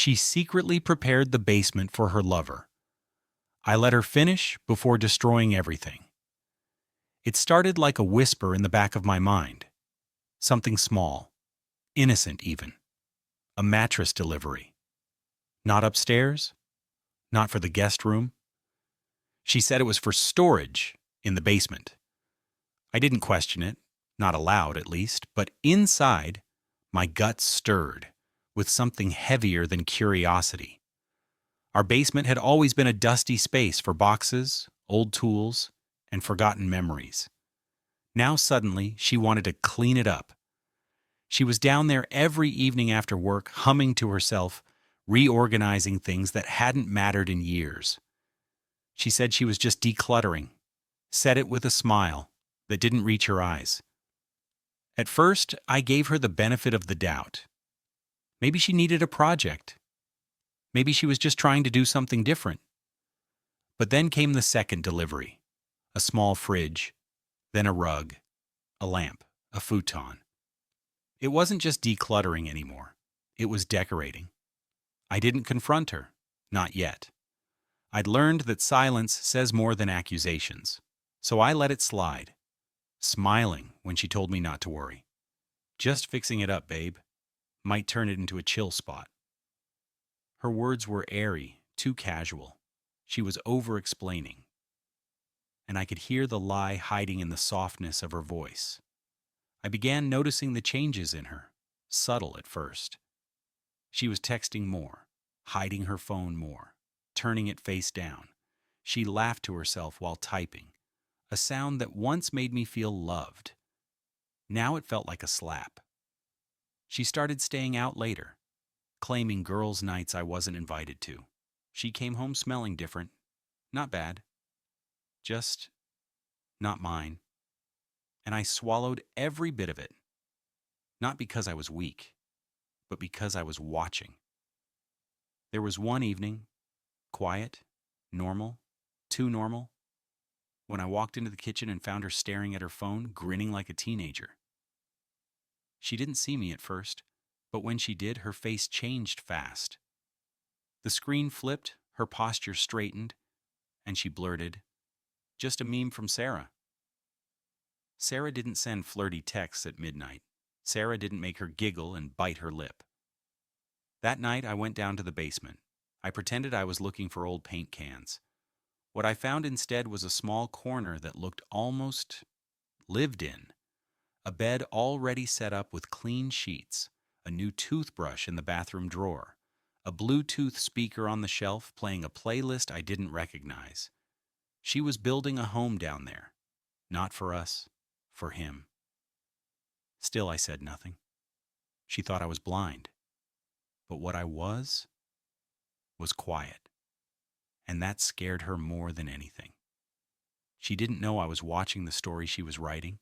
She secretly prepared the basement for her lover. I let her finish before destroying everything. It started like a whisper in the back of my mind. Something small, innocent even. A mattress delivery. Not upstairs, not for the guest room. She said it was for storage in the basement. I didn't question it, not aloud at least, but inside, my gut stirred with something heavier than curiosity. Our basement had always been a dusty space for boxes, old tools, and forgotten memories. Now suddenly, she wanted to clean it up. She was down there every evening after work, humming to herself, reorganizing things that hadn't mattered in years. She said she was just decluttering, said it with a smile that didn't reach her eyes. At first, I gave her the benefit of the doubt. Maybe she needed a project. Maybe she was just trying to do something different. But then came the second delivery. A small fridge, then a rug, a lamp, a futon. It wasn't just decluttering anymore. It was decorating. I didn't confront her, not yet. I'd learned that silence says more than accusations, so I let it slide, smiling when she told me not to worry. Just fixing it up, babe. Might turn it into a chill spot. Her words were airy, too casual. She was over-explaining. And I could hear the lie hiding in the softness of her voice. I began noticing the changes in her, subtle at first. She was texting more, hiding her phone more, turning it face down. She laughed to herself while typing, a sound that once made me feel loved. Now it felt like a slap. She started staying out later, claiming girls' nights I wasn't invited to. She came home smelling different. Not bad. Just not mine. And I swallowed every bit of it. Not because I was weak, but because I was watching. There was one evening, quiet, normal, too normal, when I walked into the kitchen and found her staring at her phone, grinning like a teenager. She didn't see me at first, but when she did, her face changed fast. The screen flipped, her posture straightened, and she blurted, "Just a meme from Sarah." Sarah didn't send flirty texts at midnight. Sarah didn't make her giggle and bite her lip. That night, I went down to the basement. I pretended I was looking for old paint cans. What I found instead was a small corner that looked almost lived in. A bed already set up with clean sheets, a new toothbrush in the bathroom drawer, a Bluetooth speaker on the shelf playing a playlist I didn't recognize. She was building a home down there. Not for us, for him. Still, I said nothing. She thought I was blind. But what I was quiet. And that scared her more than anything. She didn't know I was watching the story she was writing,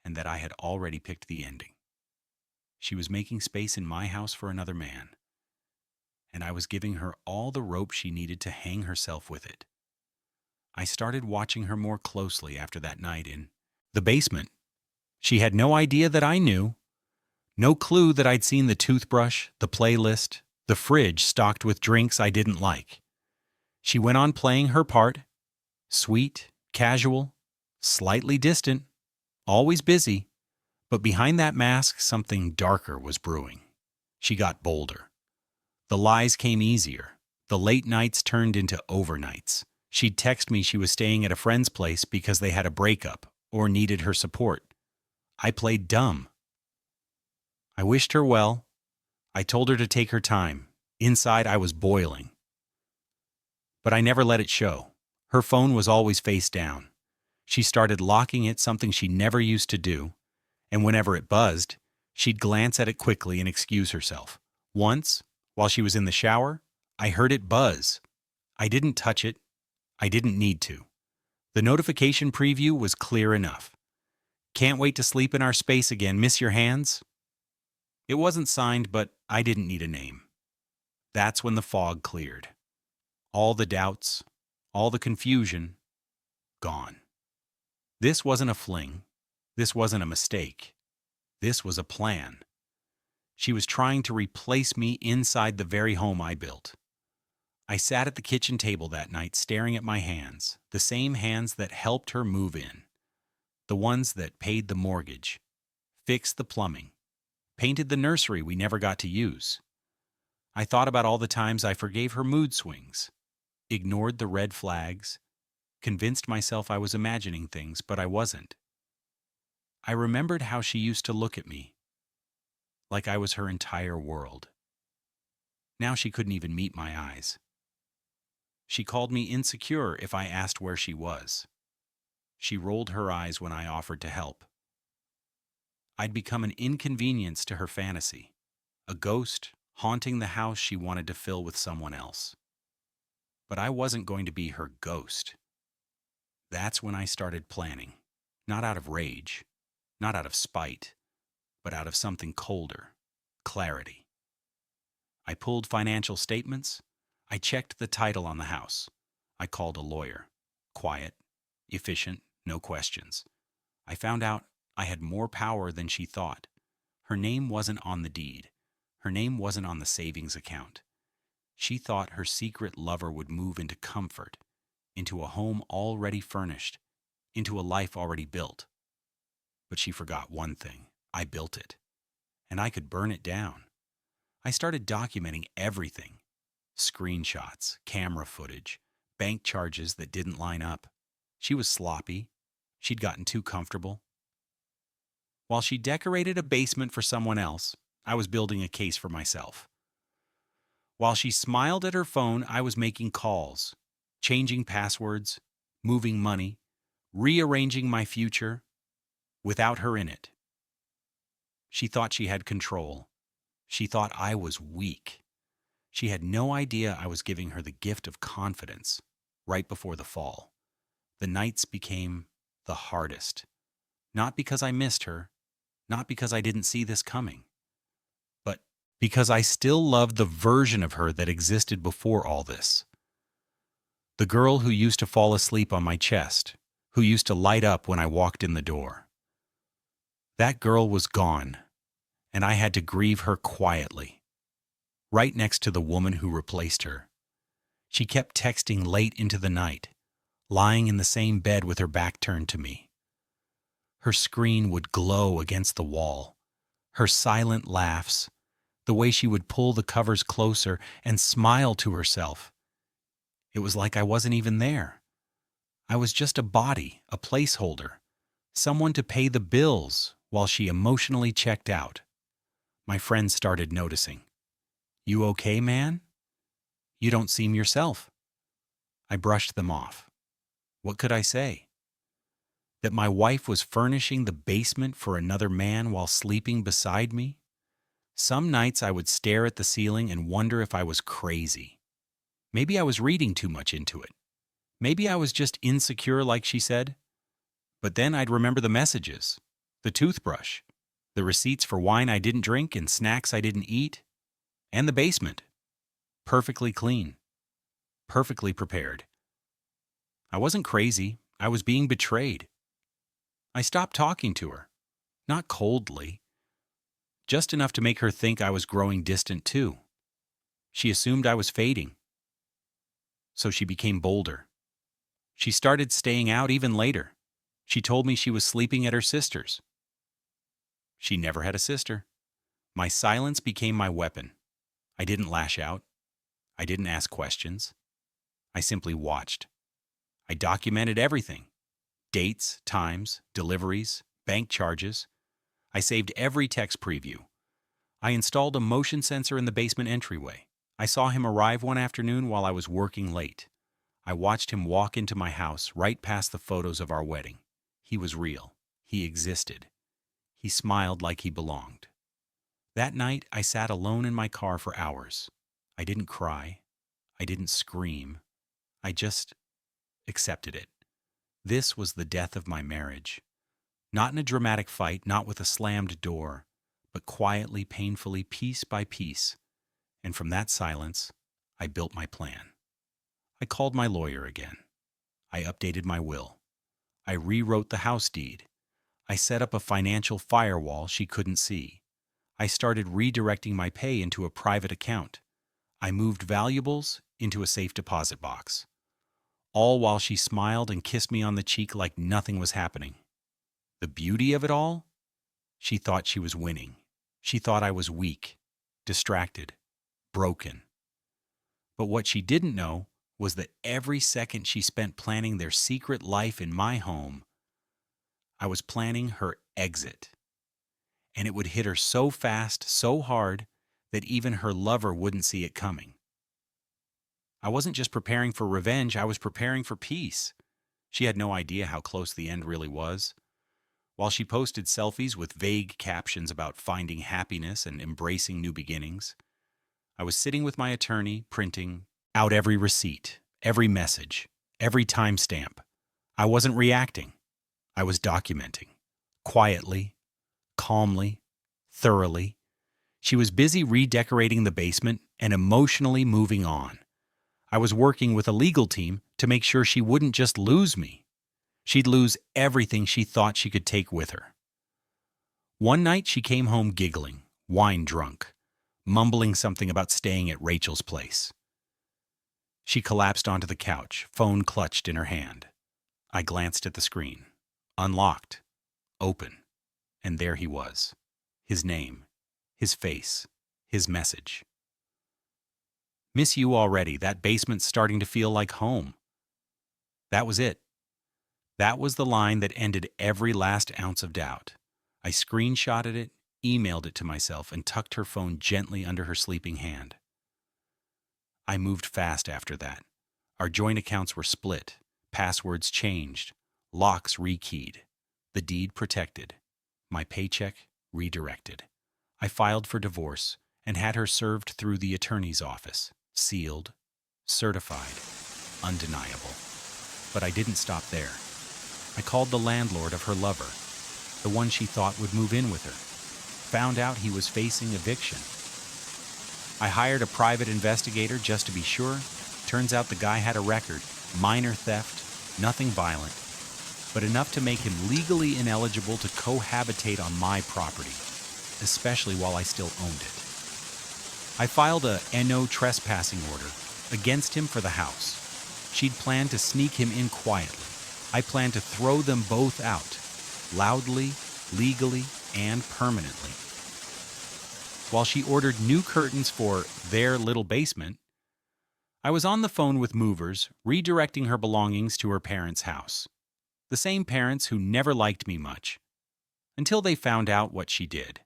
and that I had already picked the ending. She was making space in my house for another man, and I was giving her all the rope she needed to hang herself with it. I started watching her more closely after that night in the basement. She had no idea that I knew, no clue that I'd seen the toothbrush, the playlist, the fridge stocked with drinks I didn't like. She went on playing her part, sweet, casual, slightly distant, always busy, but behind that mask something darker was brewing. She got bolder. The lies came easier. The late nights turned into overnights. She'd text me she was staying at a friend's place because they had a breakup or needed her support. I played dumb. I wished her well. I told her to take her time. Inside, I was boiling. But I never let it show. Her phone was always face down. She started locking it, something she never used to do, and whenever it buzzed, she'd glance at it quickly and excuse herself. Once, while she was in the shower, I heard it buzz. I didn't touch it. I didn't need to. The notification preview was clear enough. "Can't wait to sleep in our space again. Miss your hands?" It wasn't signed, but I didn't need a name. That's when the fog cleared. All the doubts, all the confusion, gone. This wasn't a fling. This wasn't a mistake. This was a plan. She was trying to replace me inside the very home I built. I sat at the kitchen table that night staring at my hands, the same hands that helped her move in, the ones that paid the mortgage, fixed the plumbing, painted the nursery we never got to use. I thought about all the times I forgave her mood swings, ignored the red flags, convinced myself I was imagining things, but I wasn't. I remembered how she used to look at me, like I was her entire world. Now she couldn't even meet my eyes. She called me insecure if I asked where she was. She rolled her eyes when I offered to help. I'd become an inconvenience to her fantasy, a ghost haunting the house she wanted to fill with someone else. But I wasn't going to be her ghost. That's when I started planning, not out of rage, not out of spite, but out of something colder, clarity. I pulled financial statements. I checked the title on the house. I called a lawyer. Quiet, efficient, no questions. I found out I had more power than she thought. Her name wasn't on the deed. Her name wasn't on the savings account. She thought her secret lover would move into comfort, into a home already furnished, into a life already built. But she forgot one thing. I built it, and I could burn it down. I started documenting everything. Screenshots, camera footage, bank charges that didn't line up. She was sloppy. She'd gotten too comfortable. While she decorated a basement for someone else, I was building a case for myself. While she smiled at her phone, I was making calls, changing passwords, moving money, rearranging my future, without her in it. She thought she had control. She thought I was weak. She had no idea I was giving her the gift of confidence right before the fall. The nights became the hardest. Not because I missed her, not because I didn't see this coming, but because I still loved the version of her that existed before all this. The girl who used to fall asleep on my chest, who used to light up when I walked in the door. That girl was gone, and I had to grieve her quietly, right next to the woman who replaced her. She kept texting late into the night, lying in the same bed with her back turned to me. Her screen would glow against the wall, her silent laughs, the way she would pull the covers closer and smile to herself. It was like I wasn't even there. I was just a body, a placeholder, someone to pay the bills while she emotionally checked out. My friends started noticing. "You okay, man? You don't seem yourself." I brushed them off. What could I say? That my wife was furnishing the basement for another man while sleeping beside me? Some nights I would stare at the ceiling and wonder if I was crazy. Maybe I was reading too much into it. Maybe I was just insecure like she said. But then I'd remember the messages, the toothbrush, the receipts for wine I didn't drink and snacks I didn't eat, and the basement. Perfectly clean. Perfectly prepared. I wasn't crazy. I was being betrayed. I stopped talking to her. Not coldly. Just enough to make her think I was growing distant too. She assumed I was fading. So she became bolder. She started staying out even later. She told me she was sleeping at her sister's. She never had a sister. My silence became my weapon. I didn't lash out. I didn't ask questions. I simply watched. I documented everything. Dates, times, deliveries, bank charges. I saved every text preview. I installed a motion sensor in the basement entryway. I saw him arrive one afternoon while I was working late. I watched him walk into my house right past the photos of our wedding. He was real. He existed. He smiled like he belonged. That night, I sat alone in my car for hours. I didn't cry. I didn't scream. I just accepted it. This was the death of my marriage. Not in a dramatic fight, not with a slammed door, but quietly, painfully, piece by piece. And from that silence, I built my plan. I called my lawyer again. I updated my will. I rewrote the house deed. I set up a financial firewall she couldn't see. I started redirecting my pay into a private account. I moved valuables into a safe deposit box, all while she smiled and kissed me on the cheek like nothing was happening. The beauty of it all? She thought she was winning. She thought I was weak, distracted, broken. But what she didn't know was that every second she spent planning their secret life in my home, I was planning her exit. And it would hit her so fast, so hard, that even her lover wouldn't see it coming. I wasn't just preparing for revenge, I was preparing for peace. She had no idea how close the end really was. While she posted selfies with vague captions about finding happiness and embracing new beginnings, I was sitting with my attorney, printing out every receipt, every message, every timestamp. I wasn't reacting. I was documenting. Quietly, calmly, thoroughly. She was busy redecorating the basement and emotionally moving on. I was working with a legal team to make sure she wouldn't just lose me. She'd lose everything she thought she could take with her. One night she came home giggling, wine drunk, mumbling something about staying at Rachel's place. She collapsed onto the couch, phone clutched in her hand. I glanced at the screen. Unlocked. Open. And there he was. His name. His face. His message. Miss you already. That basement's starting to feel like home. That was it. That was the line that ended every last ounce of doubt. I screenshotted it, emailed it to myself, and tucked her phone gently under her sleeping hand. I moved fast after that. Our joint accounts were split, passwords changed, locks rekeyed, the deed protected, my paycheck redirected. I filed for divorce and had her served through the attorney's office, sealed, certified, undeniable. But I didn't stop there. I called the landlord of her lover, the one she thought would move in with her. Found out he was facing eviction. I hired a private investigator just to be sure. Turns out the guy had a record, minor theft, nothing violent, but enough to make him legally ineligible to cohabitate on my property, especially while I still owned it. I filed a no trespassing order against him for the house. She'd planned to sneak him in quietly. I planned to throw them both out, loudly, legally, and permanently. While she ordered new curtains for their little basement, I was on the phone with movers, redirecting her belongings to her parents' house. The same parents who never liked me much, until they found out what she did.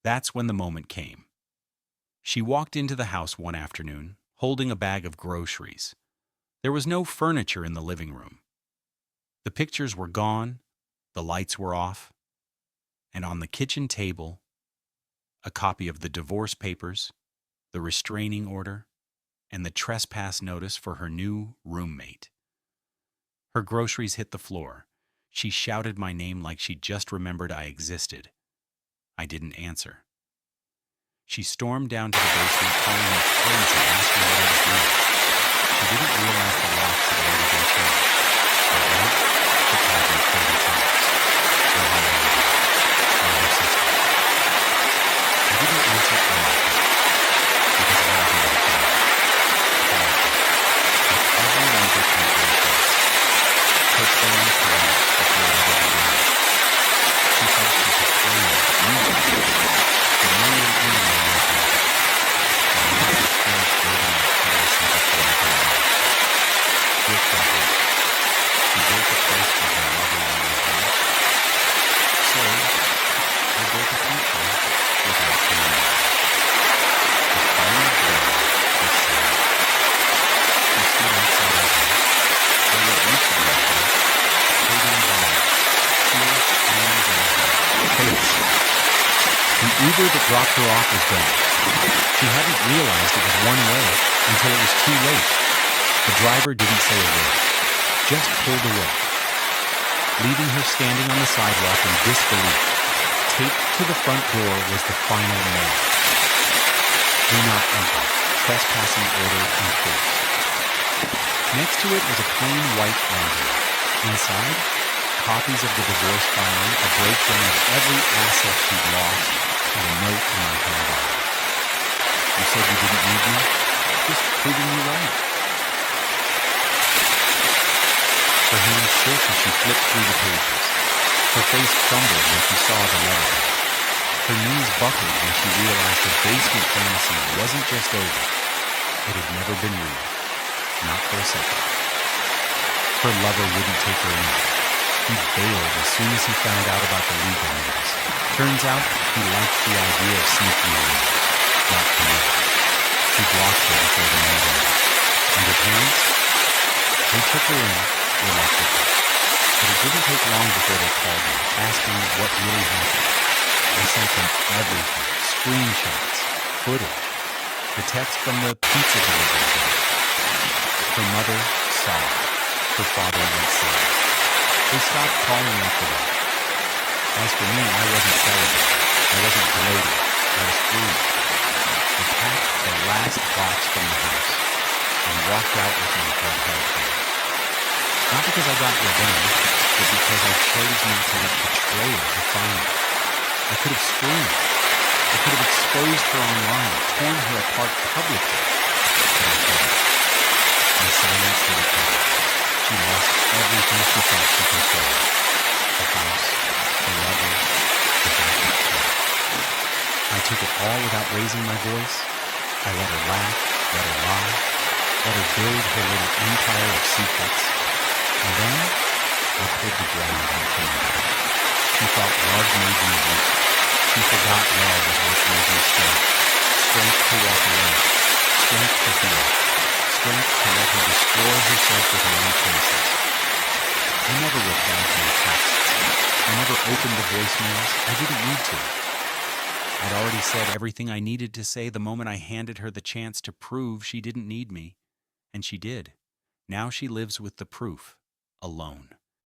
That's when the moment came. She walked into the house one afternoon, holding a bag of groceries. There was no furniture in the living room. The pictures were gone, the lights were off, and on the kitchen table, a copy of the divorce papers, the restraining order, and the trespass notice for her new roommate. Her groceries hit the floor. She shouted my name like she just remembered I existed. I didn't answer. She stormed down to the basement, calling me crazy, asking what I was doing. She didn't realize the locks had already been changed. But right, she called me 30 times. No higher than that. I'm her sister. I didn't answer anything, because I wasn't ready for that. With every laser point in her face, her phone collapsed before it ever began. She thought she could play it, use it, the million email messages. The message finished building up carelessly before I could know. With that hope, she built a place for her lover when they met. So, I built a future without doing it. The final blow was sad. She stood outside our house, or what used to be our house, holding a bag, tears streaming down her face. The Uber that dropped her off was gone. She hadn't realized it was one way until it was too late. The driver didn't say a word, just pulled away, leaving her standing on the sidewalk in disbelief. Taped to the front door was the final note. Do not enter. Trespassing order enforced. Next to it was a plain white envelope. Inside, copies of the divorce filing, a breakdown of every asset she'd lost, had a note in my handbag. You said you didn't need me? Just proving you right. Her hands shook as she flipped through the pages. Her face crumbled when she saw the letter. Her knees buckled when she realized the basement fantasy wasn't just over. It had never been real. Not for a second. Her lover wouldn't take her in. He bailed as soon as he found out about the legal news. Turns out he liked the idea of sneaking her in. Not committed. He blocked her before the night ended. And her parents? They took her in reluctantly. But it didn't take long before they called me, asking what really happened. I sent them everything, screenshots, footage, the text from the pizza delivery guy. Her mother sobbed. Her father went silent. They stopped calling after that. As for me, I wasn't celebrating. I wasn't gloating. I was free. I packed the last box from the house and walked out with my head held high. Not because I got revenge, but because I chose not to let betrayal define me. I could have screamed. I could have exposed her online, torn her apart publicly. But I couldn't. My silence did it better. She lost everything she thought she controlled. The house, the lover, the backup plan. I took it all without raising my voice. I let her laugh, let her lie, let her build her little empire of secrets. And then I pulled the ground out from under her. She thought love made me weak. She forgot love was what made me strong. Strength to walk away. Strength to heal. Strength to let her destroy herself with her own choices. I never replied to her texts. I never opened the voicemails. I didn't need to. I'd already said everything I needed to say the moment I handed her the chance to prove she didn't need me. And she did. Now she lives with the proof, alone.